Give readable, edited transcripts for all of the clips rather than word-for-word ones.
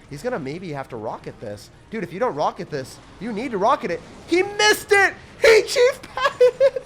He's gonna maybe have to rocket this. Dude, if you don't rocket this, you need to rocket it. He missed it! He chief padded!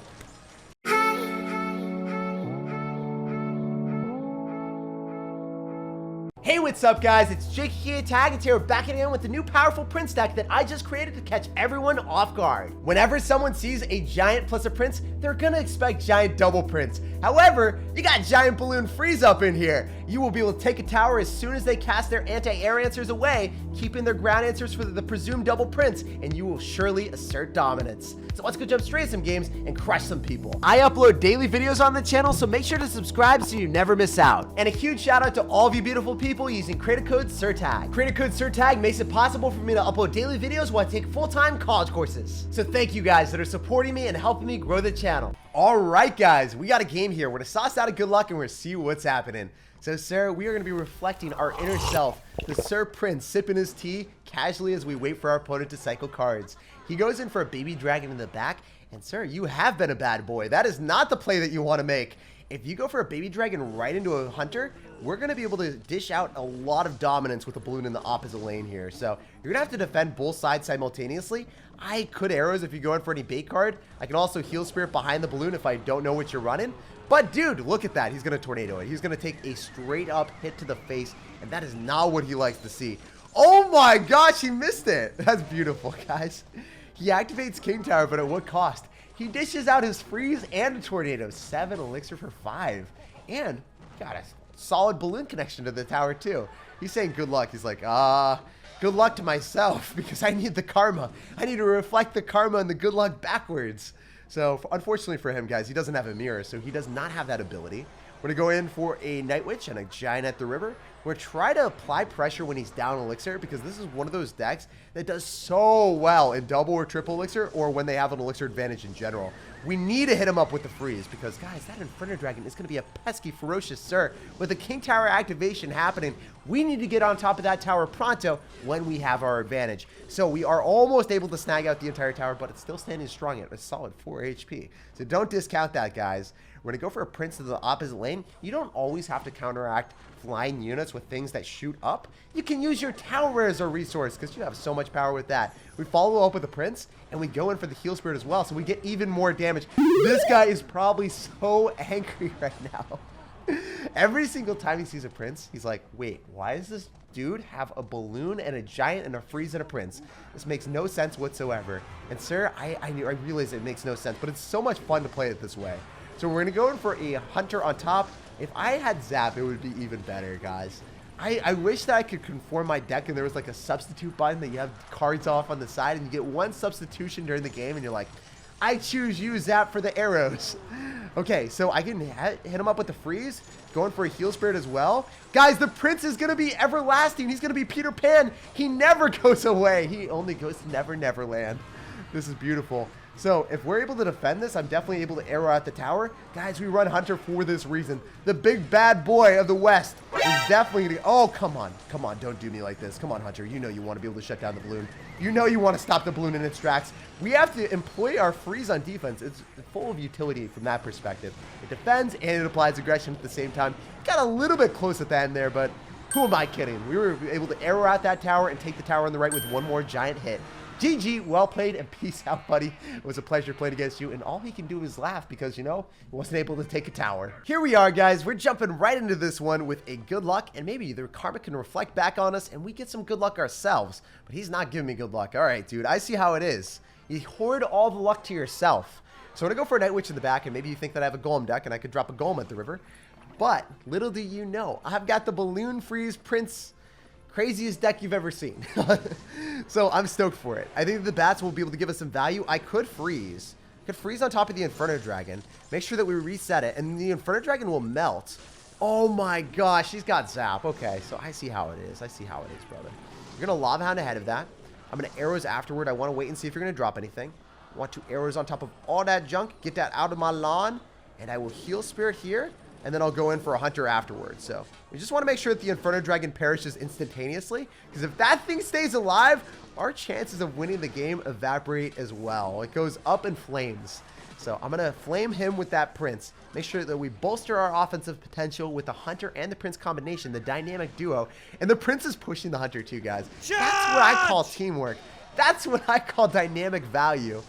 Hey, what's up guys? It's SirTagCR back again with the new powerful prince deck that I just created to catch everyone off guard. Whenever someone sees a giant plus a prince, they're gonna expect giant double prince. However, you got giant balloon freeze up in here. You will be able to take a tower as soon as they cast their anti-air answers away, keeping their ground answers for the presumed double prince, and you will surely assert dominance. So let's go jump straight to some games and crush some people. I upload daily videos on the channel, so make sure to subscribe so you never miss out. And a huge shout out to all of you beautiful people using creator code SirTag. Creator code SirTag makes it possible for me to upload daily videos while I take full-time college courses. So thank you guys that are supporting me and helping me grow the channel. All right, guys, we got a game here. We're gonna sauce out of good luck and we're gonna see what's happening. So, sir, we are going to be reflecting our inner self, the Sir Prince sipping his tea casually as we wait for our opponent to cycle cards. He goes in for a baby dragon in the back, and, sir, you have been a bad boy. That is not the play that you want to make. If you go for a baby dragon right into a hunter, we're going to be able to dish out a lot of dominance with a balloon in the opposite lane here. So, you're going to have to defend both sides simultaneously. I could arrows if you go in for any bait card. I can also heal spirit behind the balloon if I don't know what you're running. But dude, look at that. He's going to tornado it. He's going to take a straight up hit to the face, and that is not what he likes to see. Oh my gosh, he missed it. That's beautiful, guys. He activates King Tower, but at what cost? He dishes out his freeze and a tornado. 7 elixir for 5. And got a solid balloon connection to the tower too. He's saying good luck. He's like, good luck to myself because I need the karma. I need to reflect the karma and the good luck backwards. So, unfortunately for him, guys, he doesn't have a mirror, so he does not have that ability. We're going to go in for a Night Witch and a Giant at the River. We're going to try to apply pressure when he's down Elixir, because this is one of those decks that does so well in double or triple Elixir, or when they have an Elixir advantage in general. We need to hit him up with the freeze, because, guys, that Inferno Dragon is going to be a pesky, ferocious Sir. With the King Tower activation happening, we need to get on top of that tower pronto when we have our advantage. So we are almost able to snag out the entire tower, but it's still standing strong at a solid 4 HP. So don't discount that, guys. We're going to go for a Prince to the opposite lane. You don't always have to counteract flying units with things that shoot up. You can use your tower as a resource because you have so much power with that. We follow up with the Prince, and we go in for the Heal Spirit as well, so we get even more damage. This guy is probably so angry right now. Every single time he sees a Prince, he's like, wait, why does this dude have a balloon and a giant and a freeze and a Prince? This makes no sense whatsoever. And sir, I realize it makes no sense, but it's so much fun to play it this way. So we're going to go in for a Hunter on top. If I had Zap, it would be even better, guys. I wish that I could conform my deck and there was like a substitute button that you have cards off on the side and you get one substitution during the game and you're like, I choose you, Zap, for the arrows. Okay, so I can hit him up with the freeze, going for a Heal Spirit as well. Guys, the Prince is going to be everlasting. He's going to be Peter Pan. He never goes away. He only goes to Never Never Land. This is beautiful. So if we're able to defend this, I'm definitely able to arrow out the tower. Guys, we run Hunter for this reason. The big bad boy of the West is definitely going to... Oh, come on. Come on, don't do me like this. Come on, Hunter. You know you want to be able to shut down the balloon. You know you want to stop the balloon in its tracks. We have to employ our freeze on defense. It's full of utility from that perspective. It defends and it applies aggression at the same time. Got a little bit close at the end there, but who am I kidding? We were able to arrow out that tower and take the tower on the right with one more giant hit. GG, well played, and peace out, buddy. It was a pleasure playing against you, and all he can do is laugh because, you know, he wasn't able to take a tower. Here we are, guys. We're jumping right into this one with a good luck, and maybe the karma can reflect back on us, and we get some good luck ourselves. But he's not giving me good luck. All right, dude, I see how it is. You hoard all the luck to yourself. So I'm going to go for a Night Witch in the back, and maybe you think that I have a Golem deck, and I could drop a Golem at the river. But little do you know, I've got the Balloon Freeze Prince... Craziest deck you've ever seen. So I'm stoked for it. I think the bats will be able to give us some value. I could freeze. Could freeze on top of the Inferno Dragon. Make sure that we reset it. And the Inferno Dragon will melt. Oh my gosh. He's got Zap. Okay. So I see how it is. I see how it is, brother. You're going to Lava Hound ahead of that. I'm going to arrows afterward. I want to wait and see if you're going to drop anything. I want 2 arrows on top of all that junk. Get that out of my lawn. And I will Heal Spirit here. And then I'll go in for a Hunter afterwards. So we just want to make sure that the Inferno Dragon perishes instantaneously, because if that thing stays alive, our chances of winning the game evaporate as well. It goes up in flames. So I'm going to flame him with that prince. Make sure that we bolster our offensive potential with the hunter and the prince combination, the dynamic duo. And the prince is pushing the hunter too, guys. That's what I call teamwork. That's what I call dynamic value.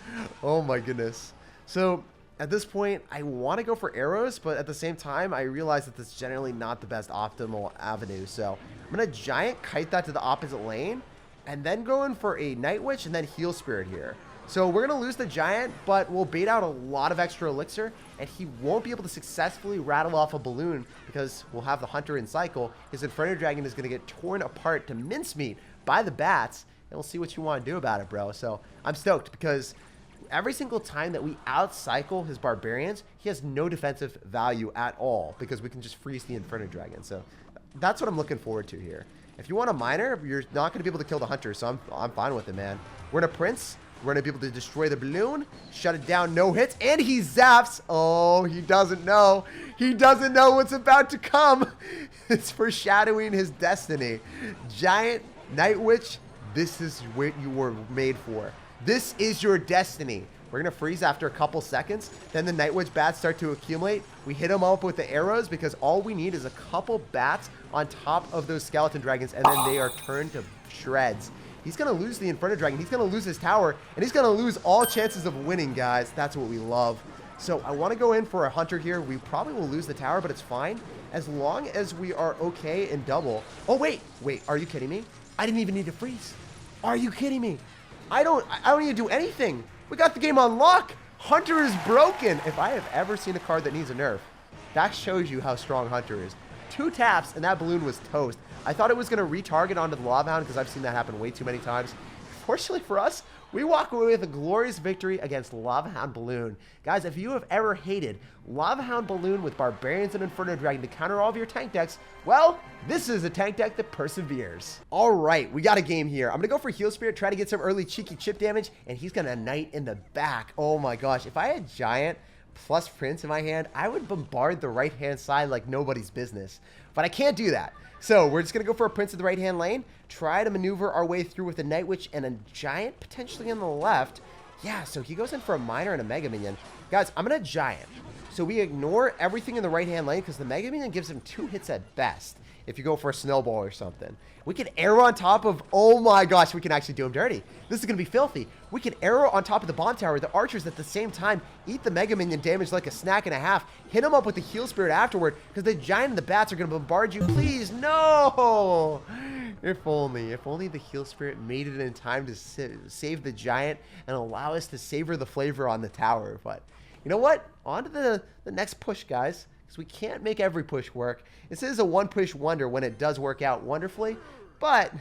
Oh my goodness. So at this point, I want to go for arrows, but at the same time, I realize that this is generally not the best optimal avenue. So I'm going to giant kite that to the opposite lane, and then go in for a Night Witch and then Heal Spirit here. So we're going to lose the giant, but we'll bait out a lot of extra elixir, and he won't be able to successfully rattle off a balloon because we'll have the hunter in cycle. His Inferno Dragon is going to get torn apart to mincemeat by the bats, and we'll see what you want to do about it, bro. So I'm stoked because every single time that we outcycle his barbarians, he has no defensive value at all because we can just freeze the Inferno Dragon. So that's what I'm looking forward to here. If you want a miner, you're not going to be able to kill the hunter, so I'm fine with it, man. We're in a prince. We're going to be able to destroy the balloon, shut it down, no hits, and he zaps. Oh, he doesn't know. He doesn't know what's about to come. It's foreshadowing his destiny. Giant Night Witch, this is what you were made for. This is your destiny. We're going to freeze after a couple seconds. Then the Night Witch bats start to accumulate. We hit them up with the arrows because all we need is a couple bats on top of those skeleton dragons, and then they are turned to shreds. He's going to lose the Inferno Dragon. He's going to lose his tower, and he's going to lose all chances of winning, guys. That's what we love. So I want to go in for a hunter here. We probably will lose the tower, but it's fine as long as we are okay in double. Oh, wait. Are you kidding me? I didn't even need to freeze. Are you kidding me? I don't need to do anything. We got the game on lock. Hunter is broken. If I have ever seen a card that needs a nerf, that shows you how strong Hunter is. 2 taps, and that balloon was toast. I thought it was going to retarget onto the Lava Hound because I've seen that happen way too many times. Fortunately for us, we walk away with a glorious victory against Lava Hound Balloon. Guys, if you have ever hated Lava Hound Balloon with Barbarians and Inferno Dragon to counter all of your tank decks, well, this is a tank deck that perseveres. All right, we got a game here. I'm going to go for Heal Spirit, try to get some early cheeky chip damage, and he's going to Knight in the back. Oh my gosh, if I had Giant plus Prince in my hand, I would bombard the right-hand side like nobody's business. But I can't do that. So we're just going to go for a Prince in the right-hand lane, try to maneuver our way through with a Night Witch and a Giant potentially on the left. Yeah, so he goes in for a Miner and a Mega Minion. Guys, I'm going to Giant. So we ignore everything in the right-hand lane because the Mega Minion gives him 2 hits at best if you go for a Snowball or something. We can arrow on top of, oh my gosh, we can actually do him dirty. This is going to be filthy. We can arrow on top of the bomb tower. The archers at the same time eat the Mega Minion damage like a snack and a half. Hit him up with the Heal Spirit afterward because the Giant and the bats are going to bombard you. Please, no! If only the Heal Spirit made it in time to save the Giant and allow us to savor the flavor on the tower. But you know what? On to the next push, guys. Because we can't make every push work. This is a one-push wonder when it does work out wonderfully. But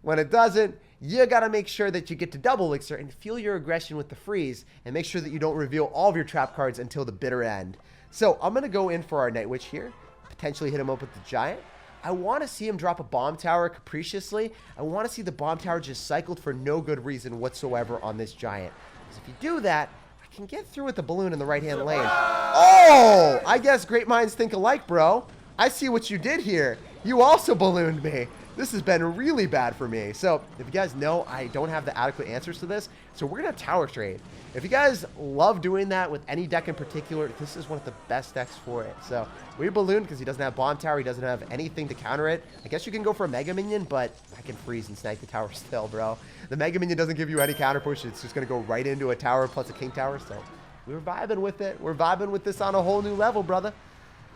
when it doesn't, you got to make sure that you get to double elixir and feel your aggression with the freeze. And make sure that you don't reveal all of your trap cards until the bitter end. So I'm going to go in for our Night Witch here. Potentially hit him up with the Giant. I want to see him drop a bomb tower capriciously. I want to see the bomb tower just cycled for no good reason whatsoever on this Giant. Because if you do that, can get through with the balloon in the right-hand lane. Oh, I guess great minds think alike, bro. I see what you did here. You also ballooned me. This has been really bad for me. So if you guys know, I don't have the adequate answers to this. So we're going to tower trade. If you guys love doing that with any deck in particular, this is one of the best decks for it. So we ballooned because he doesn't have bomb tower. He doesn't have anything to counter it. I guess you can go for a Mega Minion, but I can freeze and snipe the tower still, bro. The Mega Minion doesn't give you any counter push. It's just going to go right into a tower plus a King Tower. So we're vibing with it. We're vibing with this on a whole new level, brother.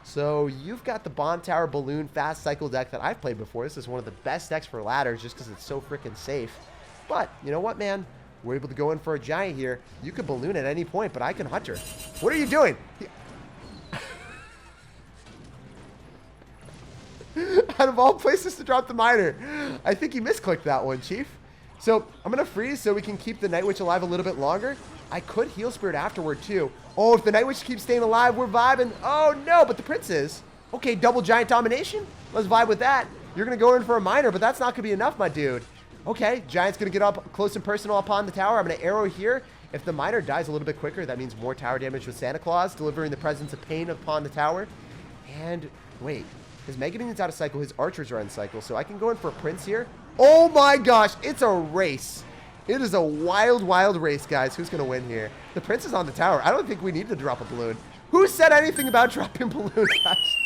So you've got the bomb tower balloon fast cycle deck that I've played before. This is one of the best decks for ladders just because it's so freaking safe. But you know what, man? We're able to go in for a Giant here. You could balloon at any point, but I can Hunter. What are you doing? Out of all places to drop the Miner. I think he misclicked that one, Chief. So I'm going to freeze so we can keep the Night Witch alive a little bit longer. I could Heal Spirit afterward, too. Oh, if the Night Witch keeps staying alive, we're vibing. Oh, no, but the Prince is. Okay, double Giant domination. Let's vibe with that. You're going to go in for a Miner, but that's not going to be enough, my dude. Okay, Giant's going to get up close and personal upon the tower. I'm going to arrow here. If the Miner dies a little bit quicker, that means more tower damage with Santa Claus, delivering the presence of pain upon the tower. And wait, his Mega Minion's out of cycle. His archers are on cycle, so I can go in for a Prince here. Oh my gosh, it's a race. It is a wild, wild race, guys. Who's going to win here? The prince is on the tower. I don't think we need to drop a balloon. Who said anything about dropping balloon, guys?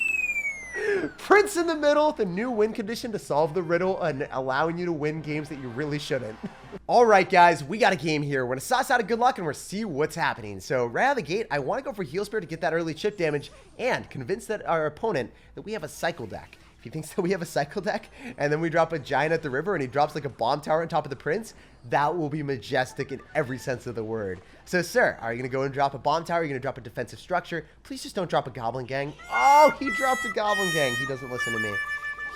Prince in the middle, the new win condition to solve the riddle and allowing you to win games that you really shouldn't. All right, guys, we got a game here. We're going to sauce out of good luck and we're going to see what's happening. So right out of the gate, I want to go for Heal Spirit to get that early chip damage and convince that our opponent that we have a cycle deck. If he thinks that we have a cycle deck and then we drop a giant at the river and he drops like a bomb tower on top of the prince, that will be majestic in every sense of the word. So, sir, are you going to go and drop a bomb tower? Are you going to drop a defensive structure? Please just don't drop a goblin gang. Oh, he dropped a goblin gang. He doesn't listen to me.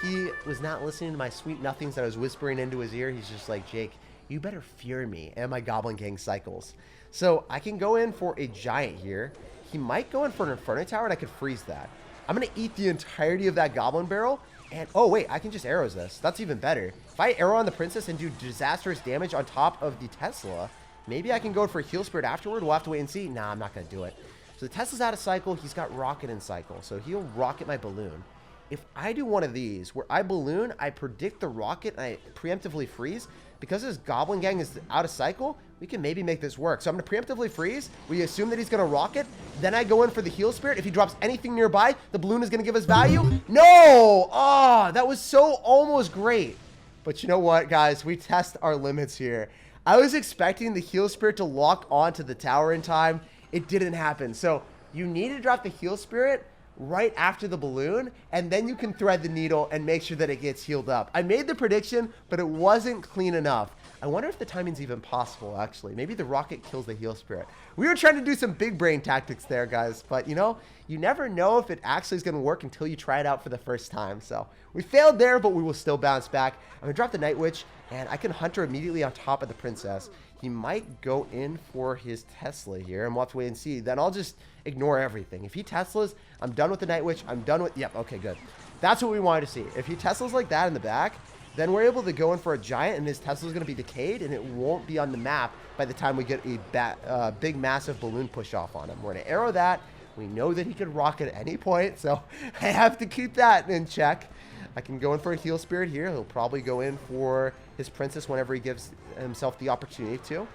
He was not listening to my sweet nothings that I was whispering into his ear. He's just like, Jake, you better fear me and my goblin gang cycles. So I can go in for a giant here. He might go in for an inferno tower and I could freeze that. I'm going to eat the entirety of that goblin barrel. And, oh, wait, I can just arrows this. That's even better. If I arrow on the princess and do disastrous damage on top of the Tesla, maybe I can go for a Heal Spirit afterward. We'll have to wait and see. Nah, I'm not going to do it. So the Tesla's out of cycle. He's got rocket in cycle. So he'll rocket my balloon. If I do one of these where I balloon, I predict the rocket, and I preemptively freeze, because his goblin gang is out of cycle, we can maybe make this work. So I'm going to preemptively freeze. We assume that he's going to rocket. Then I go in for the Heal Spirit. If he drops anything nearby, the balloon is going to give us value. No! Oh, that was so almost great. But you know what, guys? We test our limits here. I was expecting the Heal Spirit to lock onto the tower in time. It didn't happen. So you need to drop the Heal Spirit right after the balloon, and then you can thread the needle and make sure that it gets healed up. I made the prediction, but it wasn't clean enough. I wonder if the timing's even possible, actually. Maybe the rocket kills the Heal Spirit. We were trying to do some big brain tactics there, guys, but you know, you never know if it actually is going to work until you try it out for the first time. So we failed there, but we will still bounce back. I'm going to drop the Night Witch, and I can hunt her immediately on top of the princess. He might go in for his Tesla here, and we'll have to wait and see. Then I'll just ignore everything. If he Teslas, I'm done with the Night Witch. I'm done with... Yep, okay, good. That's what we wanted to see. If he Teslas like that in the back, then we're able to go in for a giant, and his Tesla's going to be decayed, and it won't be on the map by the time we get a big, massive balloon push off on him. We're going to arrow that. We know that he could rocket at any point, so I have to keep that in check. I can go in for a Heal Spirit here. He'll probably go in for his princess whenever he gives himself the opportunity to.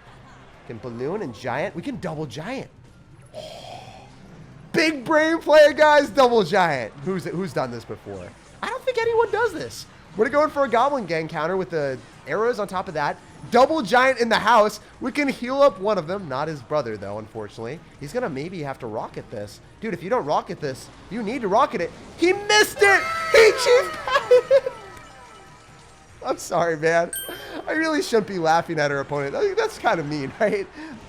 Can balloon and giant. We can double giant. Big brain player, guys. Double giant. Who's done this before? I don't think anyone does this. We're going for a goblin gang counter with the arrows on top of that. Double giant in the house. We can heal up one of them. Not his brother, though, unfortunately. He's going to maybe have to rocket this. Dude, if you don't rocket this, you need to rocket it. He missed it. He chief patted it. I'm sorry, man. I really shouldn't be laughing at our opponent. I think that's kind of mean, right?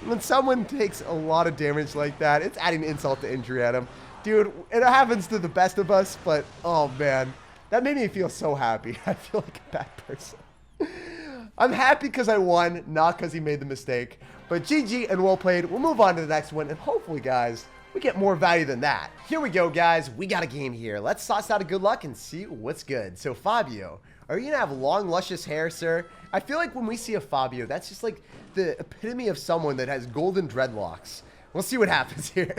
When someone takes a lot of damage like that, it's adding insult to injury at him. Dude, it happens to the best of us, but, oh, man. That made me feel so happy. I feel like a bad person. I'm happy because I won, not because he made the mistake. But GG and well played. We'll move on to the next one, and hopefully, guys, we get more value than that. Here we go, guys. We got a game here. Let's sauce out a good luck and see what's good. So, Fabio, are you going to have long, luscious hair, sir? I feel like when we see a Fabio, that's just like the epitome of someone that has golden dreadlocks. We'll see what happens here.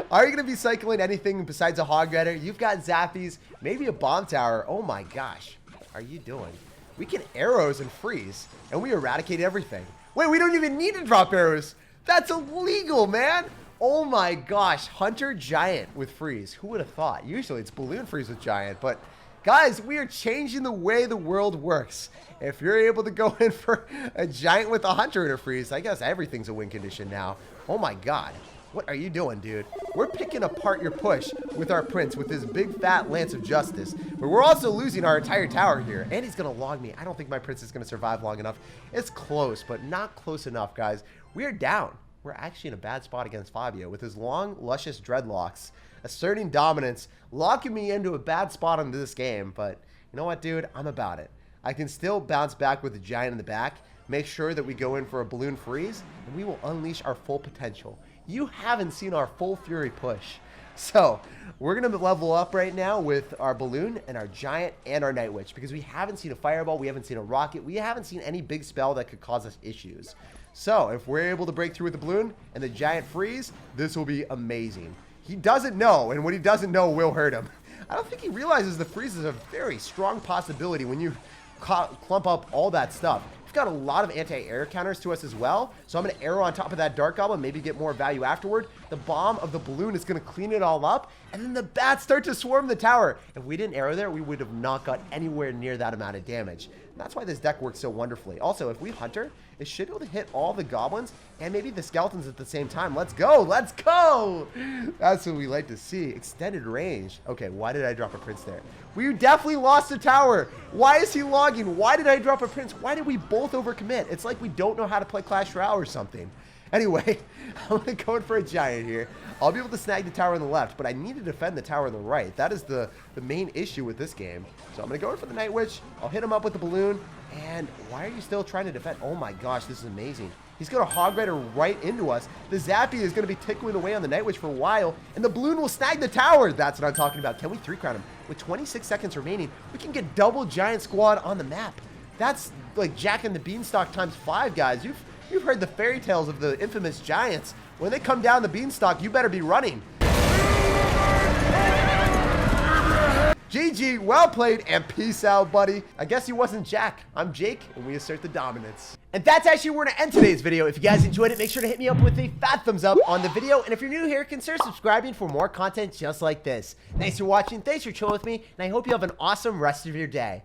Are you going to be cycling anything besides a Hog Rider? You've got Zappies, maybe a Bomb Tower. Oh my gosh. What are you doing? We can arrows and freeze, and we eradicate everything. Wait, we don't even need to drop arrows. That's illegal, man. Oh my gosh. Hunter Giant with freeze. Who would have thought? Usually it's balloon freeze with giant, but guys, we are changing the way the world works. If you're able to go in for a giant with a hunter and a freeze, I guess everything's a win condition now. Oh my god. What are you doing, dude? We're picking apart your push with our prince with his big fat lance of justice. But we're also losing our entire tower here. And he's going to log me. I don't think my prince is going to survive long enough. It's close, but not close enough, guys. We're down. We're actually in a bad spot against Fabio with his long, luscious dreadlocks, asserting dominance, locking me into a bad spot in this game. But you know what, dude? I'm about it. I can still bounce back with the giant in the back, make sure that we go in for a balloon freeze, and we will unleash our full potential. You haven't seen our full fury push. So we're going to level up right now with our balloon and our giant and our Night Witch, because we haven't seen a fireball, we haven't seen a rocket, we haven't seen any big spell that could cause us issues. So if we're able to break through with the balloon and the giant freeze, this will be amazing. He doesn't know, and what he doesn't know will hurt him. I don't think he realizes the freeze is a very strong possibility when you clump up all that stuff. We've got a lot of anti-air counters to us as well, so I'm going to arrow on top of that Dart Goblin, maybe get more value afterward. The bomb of the balloon is going to clean it all up, and then the bats start to swarm the tower. If we didn't arrow there, we would have not got anywhere near that amount of damage. And that's why this deck works so wonderfully. Also, if we Hunter, it should be able to hit all the goblins and maybe the skeletons at the same time. Let's go! Let's go! That's what we like to see. Extended range. Okay, why did I drop a prince there? We definitely lost the tower. Why is he logging? Why did I drop a prince? Why did we both overcommit? It's like we don't know how to play Clash Royale or something. Anyway, I'm going to go in for a giant here. I'll be able to snag the tower on the left, but I need to defend the tower on the right. That is the main issue with this game. So I'm going to go in for the Night Witch. I'll hit him up with the balloon. And why are you still trying to defend? Oh my gosh, this is amazing. He's going to Hog Rider right into us. The Zappy is going to be tickling away on the Night Witch for a while, and the balloon will snag the tower. That's what I'm talking about. Can we 3-crown him? With 26 seconds remaining, we can get double giant squad on the map. That's like Jack and the Beanstalk times 5, guys. You've heard the fairy tales of the infamous giants. When they come down the beanstalk, you better be running. GG, well played, and peace out, buddy. I guess he wasn't Jack. I'm Jake, and we assert the dominance. And that's actually where we're gonna end today's video. If you guys enjoyed it, make sure to hit me up with a fat thumbs up on the video. And if you're new here, consider subscribing for more content just like this. Thanks for watching, thanks for chilling with me, and I hope you have an awesome rest of your day.